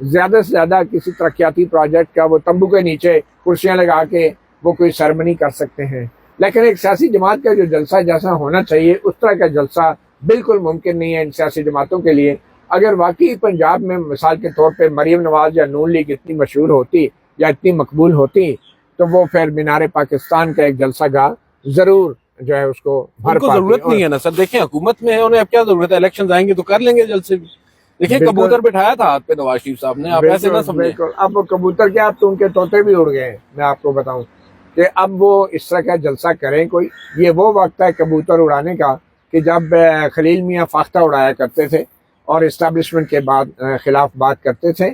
زیادہ سے زیادہ کسی ترقیاتی پروجیکٹ کا وہ تمبو کے نیچے کرسیاں لگا کے وہ کوئی سرمنی کر سکتے ہیں، لیکن ایک سیاسی جماعت کا جو جلسہ جیسا ہونا چاہیے اس طرح کا جلسہ بالکل ممکن نہیں ہے ان سیاسی جماعتوں کے لیے۔ اگر واقعی پنجاب میں مثال کے طور پہ مریم نواز یا نون لیگ اتنی مشہور ہوتی یا اتنی مقبول ہوتی تو وہ پھر مینار پاکستان کا ایک جلسہ گاہ ضرور جو ہے اس کو بھر ان کو پاتی۔ ضرورت نہیں ہے نا سر، دیکھیں حکومت میں ہے، انہیں اب کیا ضرورت ہے، الیکشن آئیں گے تو کر لیں گے جلسے بھی۔ دیکھیں بالکل۔ کبوتر بٹھایا تھا ہاتھ پہ نواز شریف صاحب نے، آپ ایسے نہ سمجھیں۔ بالکل، اب وہ کبوتر کیا، اب تو ان کے طوطے بھی اڑ گئے ہیں۔ میں آپ کو بتاؤں کہ اب وہ اس طرح کا جلسہ کریں کوئی، یہ وہ وقت ہے کبوتر اڑانے کا کہ جب خلیل میاں فاختہ اڑایا کرتے تھے اور اسٹیبلشمنٹ کے خلاف بات کرتے تھے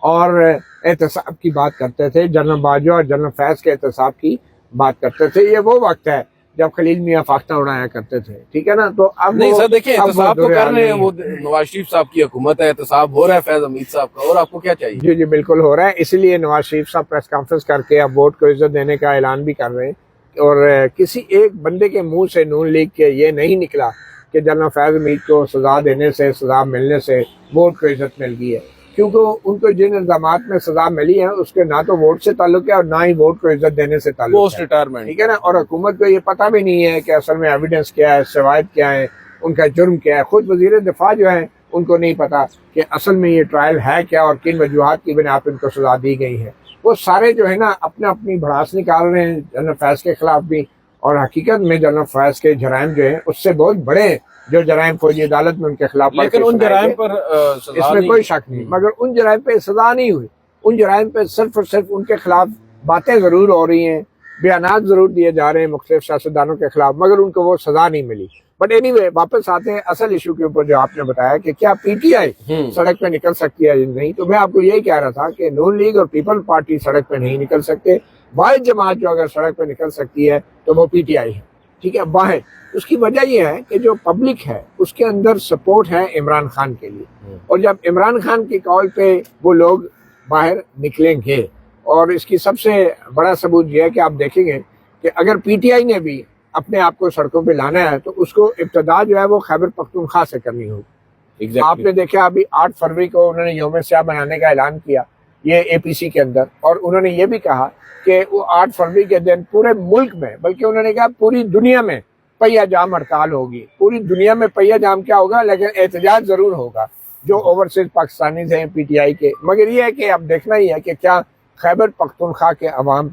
اور احتساب کی بات کرتے تھے، جنرل باجوہ اور جنرل فیض کے احتساب کی بات کرتے تھے۔ یہ وہ وقت ہے جب خلیل میاں فاختہ اڑایا کرتے تھے، ٹھیک ہے نا؟ تو اب نہیں سر دیکھیں احتساب تو کر رہے ہیں، وہ وہ نواز شریف صاحب کی حکومت ہے، احتساب ہو رہا ہے فیض حمید صاحب کا، اور آپ کو کیا چاہیے؟ جی بالکل ہو رہا ہے، اسی لیے نواز شریف صاحب پریس کانفرنس کر کے اب ووٹ کو عزت دینے کا اعلان بھی کر رہے ہیں، اور کسی ایک بندے کے منہ سے نون لیگ کے یہ نہیں نکلا کہ جنرل فیض حمید کو سزا دینے سے، سزا ملنے سے ووٹ کو عزت مل گئی ہے، کیونکہ ان کو جن الزامات میں سزا ملی ہے اس کے نہ تو ووٹ سے تعلق ہے اور نہ ہی ووٹ کو عزت دینے سے تعلق پوسٹ ہے، ریٹائرمنٹ۔ ٹھیک ہے نا؟ اور حکومت کو یہ پتہ بھی نہیں ہے کہ اصل میں ایویڈنس کیا ہے، شواہد کیا ہے، ان کا جرم کیا ہے۔ خود وزیر دفاع جو ہے ان کو نہیں پتا کہ اصل میں یہ ٹرائل ہے کیا اور کن وجوہات کی بنا پر ان کو سزا دی گئی ہے۔ وہ سارے جو ہے نا اپنی بھڑاس نکال رہے ہیں جنرل فیض کے خلاف بھی، اور حقیقت میں جنرل فیض کے جرائم جو ہیں اس سے بہت بڑے ہیں جو جرائم فوجی عدالت میں ان کے خلاف لیکن ان جرائم پر اس میں کوئی شک نہیں، مگر ان جرائم پہ سزا نہیں ہوئی۔ ان جرائم پہ صرف اور صرف ان کے خلاف باتیں ضرور ہو رہی ہیں، بیانات ضرور دیے جا رہے ہیں مختلف سیاستدانوں کے خلاف، مگر ان کو وہ سزا نہیں ملی۔ بٹ اینی وے واپس آتے ہیں اصل ایشو کے اوپر جو آپ نے بتایا کہ کیا پی ٹی آئی سڑک پہ نکل سکتی ہے یا نہیں، تو میں آپ کو یہی کہہ رہا تھا کہ نون لیگ اور پیپل پارٹی سڑک پہ نہیں نکل سکتے۔ واحد جماعت جو اگر سڑک پہ نکل سکتی ہے تو وہ پی ٹی آئی ہے، ٹھیک ہے، واحد۔ اس کی وجہ یہ ہے کہ جو پبلک ہے اس کے اندر سپورٹ ہے عمران خان کے لیے، اور جب عمران خان کی کال پہ وہ لوگ باہر نکلیں گے، اور اس کی سب سے بڑا ثبوت یہ ہے کہ آپ دیکھیں گے کہ اگر پی ٹی آئی نے بھی اپنے آپ کو سڑکوں پہ لانا ہے تو اس کو ابتدا جو ہے وہ خیبر پختونخوا سے کرنی ہوگی۔ آپ نے دیکھا ابھی 8 فروری کو انہوں نے یوم سیاہ بنانے کا اعلان کیا یہ اے پی سی کے اندر، اور انہوں نے یہ بھی کہا کہ وہ 8 فروری کے دن پورے ملک میں، بلکہ انہوں نے کہا پوری دنیا میں پہیا جام ہڑتال ہوگی۔ پوری دنیا میں پہیا جام کیا ہوگا، لیکن احتجاج ضرور ہوگا جو اوورسیز پاکستانیز ہیں پی ٹی آئی کے۔ مگر یہ ہے کہ اب دیکھنا ہی ہے کہ کیا خیبر پختونخوا کے عوام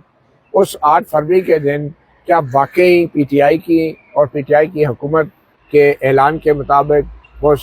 اس 8 فروری کے دن کیا واقعی پی ٹی آئی کی اور پی ٹی آئی کی حکومت کے اعلان کے مطابق وہ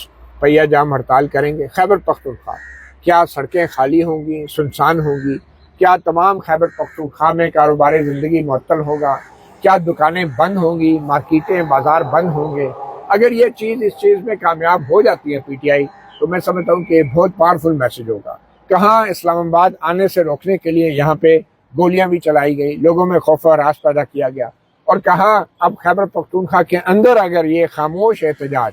پہیا جام ہڑتال کریں گے۔ خیبر پختونخوا کیا سڑکیں خالی ہوں گی، سنسان ہوں گی؟ کیا تمام خیبر پختونخوا میں کاروباری زندگی معطل ہوگا؟ کیا دکانیں بند ہوں گی، مارکیٹیں بازار بند ہوں گے؟ اگر یہ چیز اس چیز میں کامیاب ہو جاتی ہے پی ٹی آئی تو میں سمجھتا ہوں کہ بہت پاورفل میسج ہوگا۔ کہاں اسلام آباد آنے سے روکنے کے لیے یہاں پہ گولیاں بھی چلائی گئی، لوگوں میں خوف و ہراس پیدا کیا گیا، اور کہاں اب خیبر پختونخوا کے اندر اگر یہ خاموش احتجاج،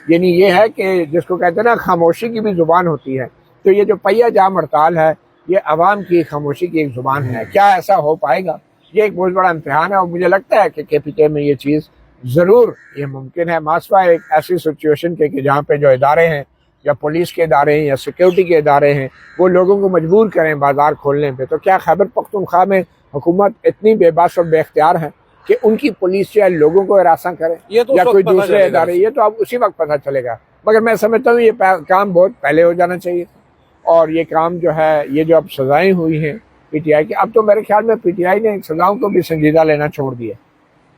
یعنی یہ ہے کہ جس کو کہتے ہیں نا خاموشی کی بھی زبان ہوتی ہے، تو یہ جو پہیا جام ہڑتال ہے یہ عوام کی خاموشی کی ایک زبان ہے۔ کیا ایسا ہو پائے گا؟ یہ ایک بہت بڑا امتحان ہے، اور مجھے لگتا ہے کہ کے پی کے میں یہ چیز ضرور یہ ممکن ہے۔ ماسوا ایک ایسی سچویشن کے کہ جہاں پہ جو ادارے ہیں یا پولیس کے ادارے ہیں یا سیکیورٹی کے ادارے ہیں وہ لوگوں کو مجبور کریں بازار کھولنے پہ، تو کیا خیبر پختونخوا میں حکومت اتنی بے بس اور بے اختیار ہے کہ ان کی پولیس جو ہے لوگوں کو ہراساں کرے یا کوئی دوسرے ادارے؟ یہ تو اب اسی وقت پتہ چلے گا، مگر میں سمجھتا ہوں یہ کام بہت پہلے ہو جانا چاہیے، اور یہ کام جو ہے یہ جو اب سزائیں ہوئی ہیں پی ٹی آئی کی، اب تو میرے خیال میں پی ٹی آئی نے سزاؤں کو بھی سنجیدہ لینا چھوڑ دیا،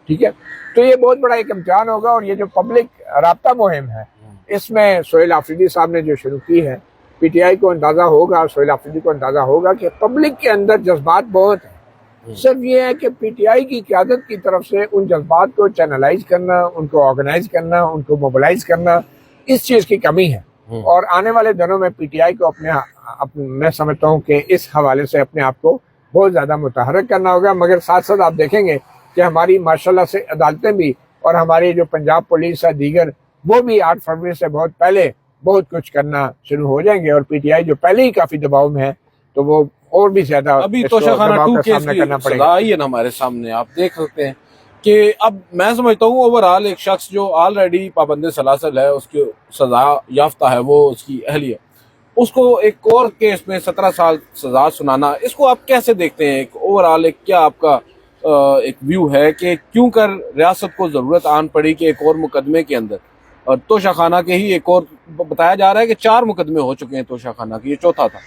ٹھیک ہے، تو یہ بہت بڑا ایک امتحان ہوگا۔ اور یہ جو پبلک رابطہ مہم ہے اس میں سہیل آفریدی صاحب نے جو شروع کی ہے، پی ٹی آئی کو اندازہ ہوگا، سہیل آفریدی کو اندازہ ہوگا کہ پبلک کے اندر جذبات بہت ہیں، صرف یہ ہے کہ پی ٹی آئی کی قیادت کی طرف سے ان جذبات کو چینلائز کرنا، ان کو آرگنائز کرنا، ان کو موبلائز کرنا، اس چیز کی کمی ہے، اور آنے والے دنوں میں پی ٹی آئی کو میں سمجھتا ہوں کہ اس حوالے سے اپنے آپ کو بہت زیادہ متحرک کرنا ہوگا۔ مگر ساتھ ساتھ آپ دیکھیں گے کہ ہماری ماشاءاللہ سے عدالتیں بھی اور ہماری جو پنجاب پولیس ہے دیگر وہ بھی 8 فروری سے بہت پہلے بہت کچھ کرنا شروع ہو جائیں گے، اور پی ٹی آئی جو پہلے ہی کافی دباؤ میں ہے تو وہ اور بھی زیادہ ابھی توشہ-خانہ 2 کیس کی سزا آئی ہے نا ہمارے سامنے، آپ دیکھ سکتے ہیں کہ اب میں سمجھتا ہوں اوورآل ایک شخص جو آلریڈی پابند سلاسل ہے اس کی سزا یافتہ ہے، وہ اس کی اہلیہ، اس کو ایک اور کیس میں 17 سال سزا سنانا، اس کو آپ کیسے دیکھتے ہیں؟ ایک اوور آل کیا آپ کا ایک ویو ہے کہ کیوں کر ریاست کو ضرورت آن پڑی کہ ایک اور مقدمے کے اندر، اور توشہ خانہ کے ہی ایک اور بتایا جا رہا ہے کہ 4 مقدمے ہو چکے ہیں توشہ خانہ کے، یہ چوتھا تھا،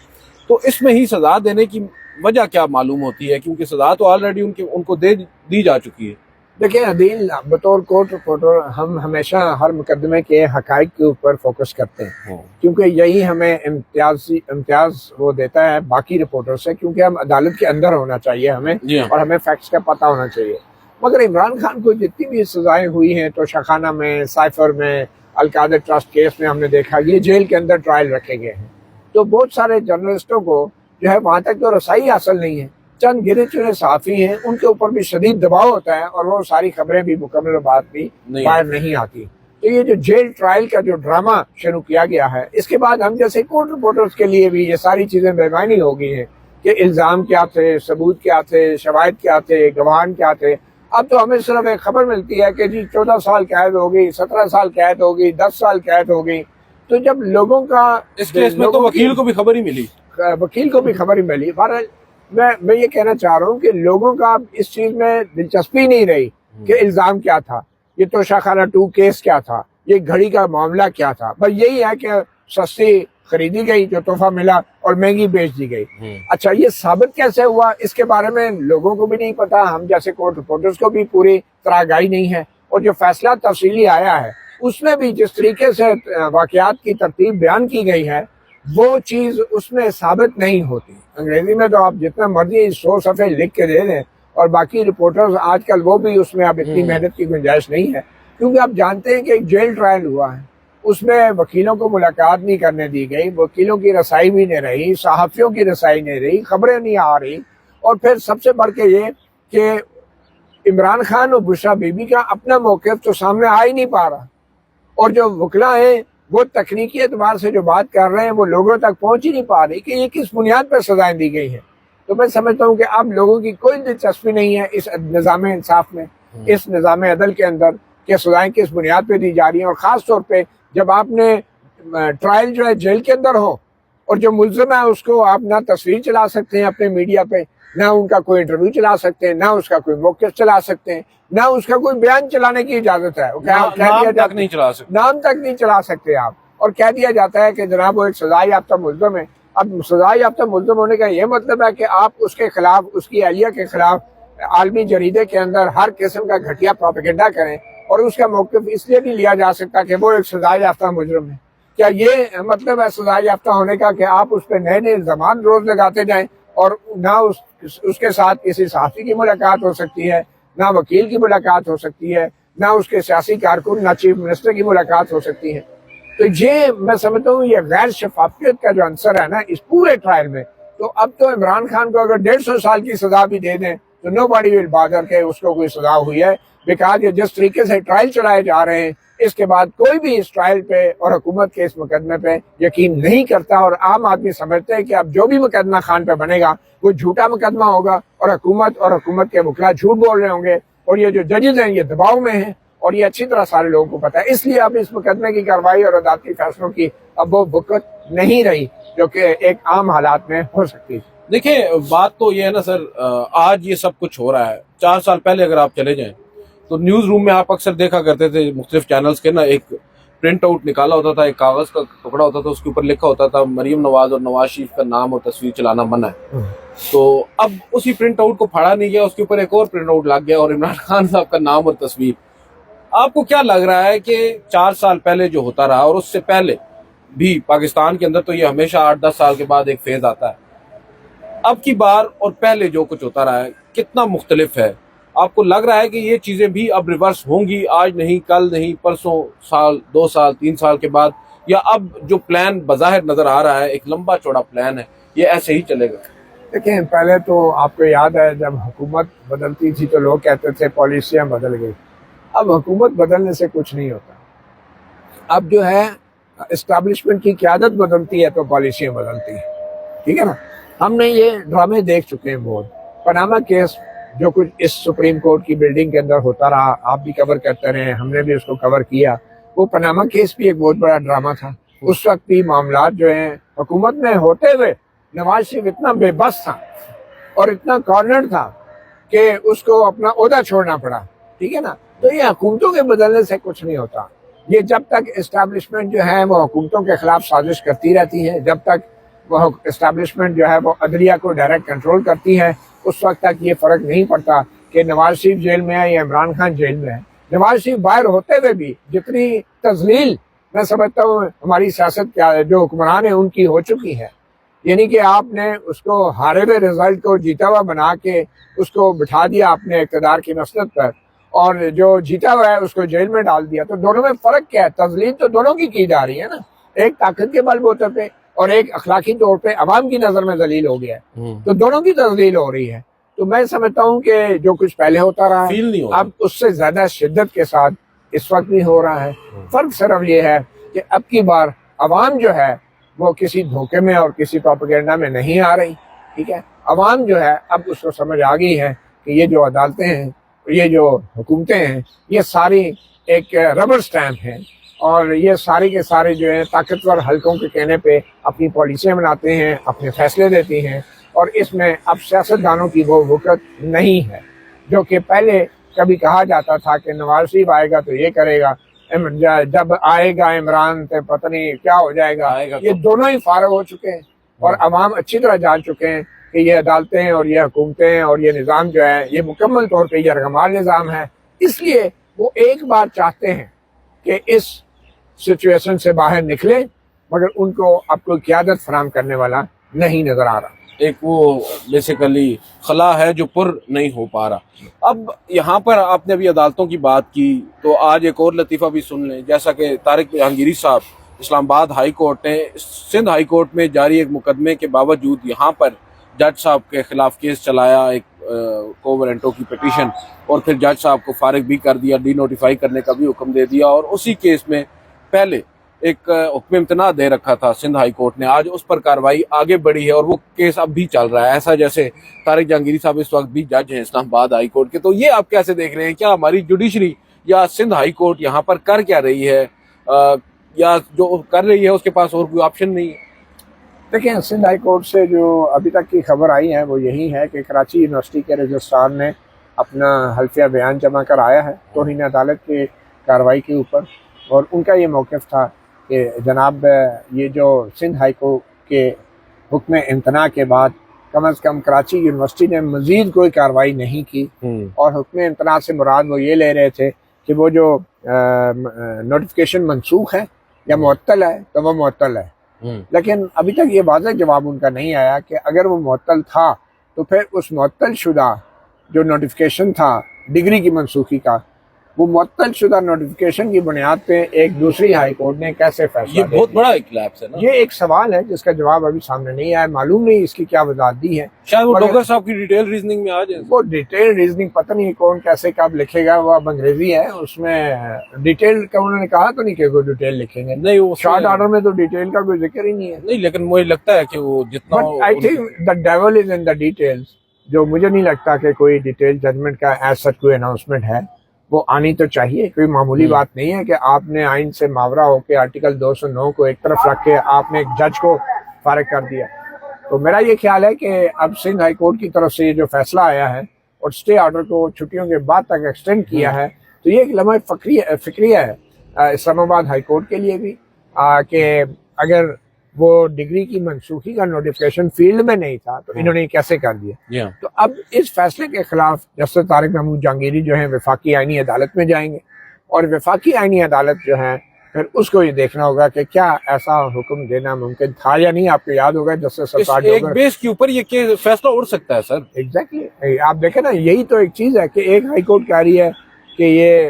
تو اس میں ہی سزا دینے کی وجہ کیا معلوم ہوتی ہے؟ کیونکہ سزا تو آلریڈی ان کو دی جا چکی ہے۔ دیکھیں عدیل، بطور کورٹ رپورٹر ہم ہمیشہ ہر مقدمے کے حقائق کے اوپر فوکس کرتے ہیں، کیونکہ یہی ہمیں امتیاز وہ دیتا ہے باقی رپورٹر سے، کیونکہ ہم عدالت کے اندر ہونا چاہیے ہمیں، اور ہمیں فیکٹس کا پتہ ہونا چاہیے۔ مگر عمران خان کو جتنی بھی سزائیں ہوئی ہیں توشہ خانہ میں، سائفر میں، القادر ٹرسٹ کیس میں، ہم نے دیکھا یہ جیل کے اندر ٹرائل رکھے گئے ہیں، تو بہت سارے جرنلسٹوں کو جو ہے وہاں تک تو رسائی حاصل نہیں ہے۔ چند گنے چنے صحافی ہیں، ان کے اوپر بھی شدید دباؤ ہوتا ہے، اور وہ ساری خبریں بھی مکمل بات بھی باہر نہیں آتی۔ تو یہ جو جیل ٹرائل کا جو ڈرامہ شروع کیا گیا ہے، اس کے بعد ہم جیسے کورٹ رپورٹرز کے لیے بھی یہ ساری چیزیں بے معنی ہو گئی ہیں کہ الزام کیا تھے، ثبوت کیا تھے، شواہد کیا تھے، گواہان کیا تھے۔ اب تو ہمیں صرف ایک خبر ملتی ہے کہ جی 14 سال قید ہو گئی، 17 سال قید ہو گئی، 10 سال قید ہو گئی۔ تو جب لوگوں کا اس کیس میں تو وکیل کو بھی خبر ہی ملی، وکیل کو بھی خبر ہی ملی۔ بہرحال میں یہ کہنا چاہ رہا ہوں کہ لوگوں کا اس چیز میں دلچسپی نہیں رہی کہ الزام کیا تھا، یہ توشہ خانہ 2 کیس کیا تھا، یہ گھڑی کا معاملہ کیا تھا۔ بس یہی ہے کہ سستی خریدی گئی جو تحفہ ملا اور مہنگی بیچ دی گئی۔ اچھا یہ ثابت کیسے ہوا اس کے بارے میں لوگوں کو بھی نہیں پتا، ہم جیسے کورٹ رپورٹرز کو بھی پوری طرح آگاہی نہیں ہے، اور جو فیصلہ تفصیلی آیا ہے اس میں بھی جس طریقے سے واقعات کی ترتیب بیان کی گئی ہے وہ چیز اس میں ثابت نہیں ہوتی۔ انگریزی میں تو آپ جتنا مرضی 100 صفحے لکھ کے دے دیں، اور باقی رپورٹرز آج کل وہ بھی اس میں اب اتنی محنت کی گنجائش نہیں ہے، کیونکہ آپ جانتے ہیں کہ ایک جیل ٹرائل ہوا ہے، اس میں وکیلوں کو ملاقات نہیں کرنے دی گئی، وکیلوں کی رسائی بھی نہیں رہی، صحافیوں کی رسائی نہیں رہی، خبریں نہیں آ رہی، اور پھر سب سے بڑھ کے یہ کہ عمران خان اور بشرا بی بی کا اپنا موقف تو سامنے آ ہی نہیں پا رہا، اور جو وکلا ہیں وہ تکنیکی اعتبار سے جو بات کر رہے ہیں وہ لوگوں تک پہنچ ہی نہیں پا رہی کہ یہ کس بنیاد پر سزائیں دی گئی ہیں۔ تو میں سمجھتا ہوں کہ اب لوگوں کی کوئی دلچسپی نہیں ہے اس نظام انصاف میں، اس نظام عدل کے اندر، کہ سزائیں کس بنیاد پہ دی جا رہی ہیں، اور خاص طور پہ جب آپ نے ٹرائل جو ہے جیل کے اندر ہو، اور جو ملزم ہے اس کو آپ نہ تصویر چلا سکتے ہیں اپنے میڈیا پہ، نہ ان کا کوئی انٹرویو چلا سکتے ہیں، نہ اس کا کوئی موقف چلا سکتے ہیں، نہ اس کا کوئی بیان چلانے کی اجازت ہے، نام تک نہیں چلا سکتے، نام تک نہیں چلا سکتے آپ، اور کہہ دیا جاتا ہے کہ جناب وہ ایک سزا یافتہ ملزم ہے۔ اب سزا یافتہ ملزم ہونے کا یہ مطلب ہے کہ آپ اس کے خلاف، اس کی اہلیہ کے خلاف عالمی جریدے کے اندر ہر قسم کا گھٹیا پروپیگنڈا کریں، اور اس کا موقف اس لیے نہیں لیا جا سکتا کہ وہ ایک سزا یافتہ مجرم ہے۔ کیا یہ مطلب ہے سزا یافتہ ہونے کا کہ آپ اس پہ نئے نئے الزامات روز لگاتے جائیں، اور نہ اس کے ساتھ کسی صحافی کی ملاقات ہو سکتی ہے، نہ وکیل کی ملاقات ہو سکتی ہے، نہ اس کے سیاسی کارکن، نہ چیف منسٹر کی ملاقات ہو سکتی ہے؟ تو یہ میں سمجھتا ہوں یہ غیر شفافیت کا جو عنصر ہے نا اس پورے ٹرائل میں، تو اب تو عمران خان کو اگر 150 سال کی سزا بھی دے دیں تو نو باڈی ول بادر کہ اس کو کوئی سزا ہوئی ہے، بیکاز یہ جس طریقے سے ٹرائل چلائے جا رہے ہیں اس کے بعد کوئی بھی اس ٹرائل پہ اور حکومت کے اس مقدمے پہ یقین نہیں کرتا، اور عام آدمی سمجھتے ہیں کہ اب جو بھی مقدمہ خان پہ بنے گا وہ جھوٹا مقدمہ ہوگا، اور حکومت کے وکلا جھوٹ بول رہے ہوں گے، اور یہ جو ججز ہیں یہ دباؤ میں ہیں، اور یہ اچھی طرح سارے لوگوں کو پتہ ہے۔ اس لیے اب اس مقدمے کی کارروائی اور عدالتی فیصلوں کی اب وہ وقت نہیں رہی جو کہ ایک عام حالات میں ہو سکتی ہے۔ دیکھیں بات تو یہ ہے نا سر، آج یہ سب کچھ ہو رہا ہے، 4 سال پہلے اگر آپ چلے جائیں تو نیوز روم میں آپ اکثر دیکھا کرتے تھے مختلف چینلز کے نا، ایک پرنٹ آؤٹ نکالا ہوتا تھا، ایک کاغذ کا ٹکڑا ہوتا تھا، اس کے اوپر لکھا ہوتا تھا مریم نواز اور نواز شریف کا نام اور تصویر چلانا منع ہے۔ تو اب اسی پرنٹ آؤٹ کو پھاڑا نہیں گیا، اس کے اوپر ایک اور پرنٹ آؤٹ لگ گیا اور عمران خان صاحب کا نام اور تصویر۔ آپ کو کیا لگ رہا ہے کہ 4 سال پہلے جو ہوتا رہا اور اس سے پہلے بھی پاکستان کے اندر تو یہ ہمیشہ 8-10 سال کے بعد ایک فیز آتا ہے، اب کی بار اور پہلے جو کچھ ہوتا رہا ہے کتنا مختلف ہے؟ آپ کو لگ رہا ہے کہ یہ چیزیں بھی اب ریورس ہوں گی، آج نہیں، کل نہیں، پرسوں، سال، 2 سال، 3 سال کے بعد، یا اب جو پلان بظاہر نظر آ رہا ہے ایک لمبا چوڑا پلان ہے یہ ایسے ہی چلے گا؟ دیکھیں پہلے تو آپ کو یاد ہے جب حکومت بدلتی تھی تو لوگ کہتے تھے پالیسیاں بدل گئی، اب حکومت بدلنے سے کچھ نہیں ہوتا، اب جو ہے اسٹیبلشمنٹ کی قیادت بدلتی ہے تو پالیسیاں بدلتی ہیں، ٹھیک ہے نا؟ ہم نے یہ ڈرامے دیکھ چکے ہیں بہت، پاناما کیس جو کچھ اس سپریم کورٹ کی بلڈنگ کے اندر ہوتا رہا، آپ بھی کور کرتے رہے، ہم نے بھی اس کو کور کیا، وہ پاناما کیس بھی ایک بہت بڑا ڈرامہ تھا، اس وقت بھی معاملات جو ہیں حکومت میں ہوتے ہوئے نواز شریف اتنا بے بس تھا اور اتنا کارنر تھا کہ اس کو اپنا عہدہ چھوڑنا پڑا، ٹھیک ہے نا. تو یہ حکومتوں کے بدلنے سے کچھ نہیں ہوتا. یہ جب تک اسٹیبلشمنٹ جو ہے وہ حکومتوں کے خلاف سازش کرتی رہتی ہے، جب تک وہ اسٹیبلشمنٹ جو ہے وہ عدلیہ کو ڈائریکٹ کنٹرول کرتی ہے، اس وقت تک یہ فرق نہیں پڑتا کہ نواز شریف جیل میں ہے یا عمران خان جیل میں ہے. نواز شریف باہر ہوتے ہوئے بھی جتنی تذلیل میں سمجھتا ہوں ہماری سیاست کیا جو حکمران ہیں ان کی ہو چکی ہے، یعنی کہ آپ نے اس کو ہارے ہوئے رزلٹ کو جیتا ہوا بنا کے اس کو بٹھا دیا اپنے اقتدار کی مسند پر، اور جو جیتا ہوا ہے اس کو جیل میں ڈال دیا. تو دونوں میں فرق کیا ہے؟ تذلیل تو دونوں کی جا رہی ہے نا، ایک طاقت کے بل بوتے پہ اور ایک اخلاقی طور پہ عوام کی نظر میں ذلیل ہو گیا ہے. تو دونوں کی تذلیل ہو رہی ہے. تو میں سمجھتا ہوں کہ جو کچھ پہلے ہوتا رہا ہے اب اس سے زیادہ شدت کے ساتھ اس وقت بھی ہو رہا ہے. فرق صرف یہ ہے کہ اب کی بار عوام جو ہے وہ کسی دھوکے میں اور کسی پروپیگنڈا میں نہیں آ رہی، ٹھیک ہے. عوام جو ہے اب اس کو سمجھ آ گئی ہے کہ یہ جو عدالتیں ہیں، یہ جو حکومتیں ہیں، یہ ساری ایک ربر سٹیمپ ہیں، اور یہ سارے کے سارے جو ہیں طاقتور حلقوں کے کہنے پہ اپنی پالیسیاں بناتے ہیں، اپنے فیصلے دیتی ہیں. اور اس میں اب سیاستدانوں کی وہ وقت نہیں ہے جو کہ پہلے کبھی کہا جاتا تھا کہ نواز شریف آئے گا تو یہ کرے گا، جب آئے گا عمران تو پتہ نہیں کیا ہو جائے گا. یہ دونوں ہی فارغ ہو چکے ہیں اور عوام اچھی طرح جان چکے ہیں کہ یہ عدالتیں اور یہ حکومتیں اور یہ نظام جو ہے یہ مکمل طور پہ یرغمال نظام ہے. اس لیے وہ ایک بار چاہتے ہیں کہ اس سچویشن سے باہر نکلیں، مگر ان کو اب کوئی قیادت فراہم کرنے والا نہیں نظر آ رہا. ایک وہ بیسیکلی خلا ہے جو پر نہیں ہو پا رہا. اب یہاں پر آپ نے ابھی عدالتوں کی بات کی تو آج ایک اور لطیفہ بھی سن لیں. جیسا کہ طارق جہانگیری صاحب اسلام آباد ہائی کورٹ نے سندھ ہائی کورٹ میں جاری ایک مقدمے کے باوجود یہاں پر جج صاحب کے خلاف کیس چلایا، ایک کو وارنٹو کی پٹیشن، اور پھر جج صاحب کو فارغ بھی کر دیا، ڈی نوٹیفائی کرنے کا بھی حکم دے دیا، اور اسی کیس میں پہلے ایک حکم امتناع دے رکھا تھا سندھ ہائی کورٹ نے. آج اس پر کارروائی آگے بڑھی ہے اور وہ کیس اب بھی چل رہا ہے، ایسا جیسے طارق جہانگیری صاحب اس وقت بھی جج ہیں اسلام آباد ہائی کورٹ کے. تو یہ آپ کیسے دیکھ رہے ہیں؟ کیا ہماری جوڈیشری یا سندھ ہائی کورٹ یہاں پر کر کیا رہی ہے، یا جو کر رہی ہے اس کے پاس اور کوئی آپشن نہیں ہے؟ دیکھیں، سندھ ہائی کورٹ سے جو ابھی تک کی خبر آئی ہے وہ یہی ہے کہ کراچی یونیورسٹی کے رجسٹرار نے اپنا حلفیہ بیان جمع کرایا ہے توہین عدالت کی کارروائی کے اوپر، اور ان کا یہ موقف تھا کہ جناب یہ جو سندھ ہائی کورٹ کے حکم امتناع کے بعد کم از کم کراچی یونیورسٹی نے مزید کوئی کارروائی نہیں کی، اور حکم امتناع سے مراد وہ یہ لے رہے تھے کہ وہ جو نوٹیفیکیشن منسوخ ہے یا معطل ہے تو وہ معطل ہے. لیکن ابھی تک یہ واضح جواب ان کا نہیں آیا کہ اگر وہ معطل تھا تو پھر اس معطل شدہ جو نوٹیفیکیشن تھا ڈگری کی منسوخی کا، وہ معطل شدہ نوٹیفیکیشن کی بنیاد پہ ایک دوسری ہائی کورٹ نے کیسے فیصلہ؟ یہ بہت بڑا ایک لیپس ہے نا. یہ ایک سوال ہے جس کا جواب ابھی سامنے نہیں آیا، معلوم نہیں اس کی کیا وضاحت دی ہے. شاید وہ ڈوگر صاحب کی ڈیٹیل ریزننگ میں آ جائے. وہ ڈیٹیل ریزننگ پتہ نہیں کون کیسے کب لکھے گا، وہ اب انگریزی ہے، اس میں ڈیٹیل کا انہوں نے کہا تو نہیں کہ کوئی ڈیٹیل لکھیں گے. نہیں، وہ شارٹ آرڈر میں تو ڈیٹیل کا کوئی ذکر ہی نہیں ہے. نہیں، لیکن مجھے لگتا ہے کہ وہ جتنا I think the dual is in the details. جو مجھے نہیں لگتا کہ کوئی ڈیٹیل ججمنٹ کا ایز سچ کوئی اناؤنسمنٹ ہے، وہ آنی تو چاہیے. کوئی معمولی بات نہیں ہے کہ آپ نے آئین سے ماورا ہو کے آرٹیکل 209 کو ایک طرف رکھ کے آپ نے ایک جج کو فارغ کر دیا. تو میرا یہ خیال ہے کہ اب سندھ ہائی کورٹ کی طرف سے یہ جو فیصلہ آیا ہے اور اسٹے آرڈر کو چھٹیوں کے بعد تک ایکسٹینڈ کیا ہے، تو یہ ایک لمحہ فکریہ ہے اسلام آباد ہائی کورٹ کے لیے بھی، کہ اگر وہ ڈگری کی منسوخی کا نوٹیفیکیشن فیلڈ میں نہیں تھا تو انہوں نے کیسے کر دیا. تو اب اس فیصلے کے خلاف جسٹس طارق محمود جہانگیری جو ہیں وفاقی آئینی عدالت میں جائیں گے، اور وفاقی آئینی عدالت جو ہے پھر اس کو یہ دیکھنا ہوگا کہ کیا ایسا حکم دینا ممکن تھا یا نہیں. آپ کو یاد ہوگا جسٹس ایک بیس کے اوپر یہ فیصلہ اڑ سکتا ہے سر. ایگزیکٹلی، آپ دیکھیں نا، یہی تو ایک چیز ہے کہ ایک ہائی کورٹ کہہ رہی ہے کہ یہ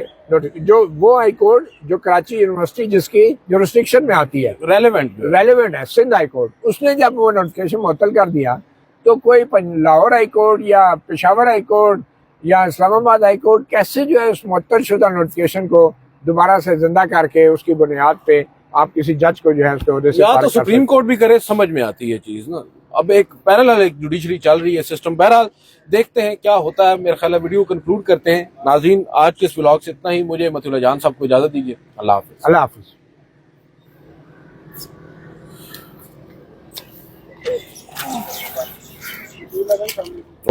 جو وہ ہائی کورٹ جو کراچی یونیورسٹی جس کی جورسڈکشن میں آتی ہے، ریلیونٹ ہے سندھ ہائی کورٹ، اس نے جب وہ نوٹیفیکیشن معطل کر دیا تو کوئی لاہور ہائی کورٹ یا پشاور ہائی کورٹ یا اسلام آباد ہائی کورٹ کیسے جو ہے اس معطل شدہ نوٹیفیکیشن کو دوبارہ سے زندہ کر کے اس کی بنیاد پہ آپ کسی جج کو جو ہے اس کے عہدے سے یا تو سپریم کورٹ بھی کرے. سمجھ میں آتی ہے چیز نا. اب ایک پیرالل ایک جوڈیشری چل رہی ہے سسٹم. بہرحال دیکھتے ہیں کیا ہوتا ہے. میرا خیال ہے ویڈیو کنکلوڈ کرتے ہیں. ناظرین، آج کے اس ولاگ سے اتنا ہی. مجھے متی اللہ جان صاحب کو اجازت دیجیے. اللہ حافظ. اللہ حافظ.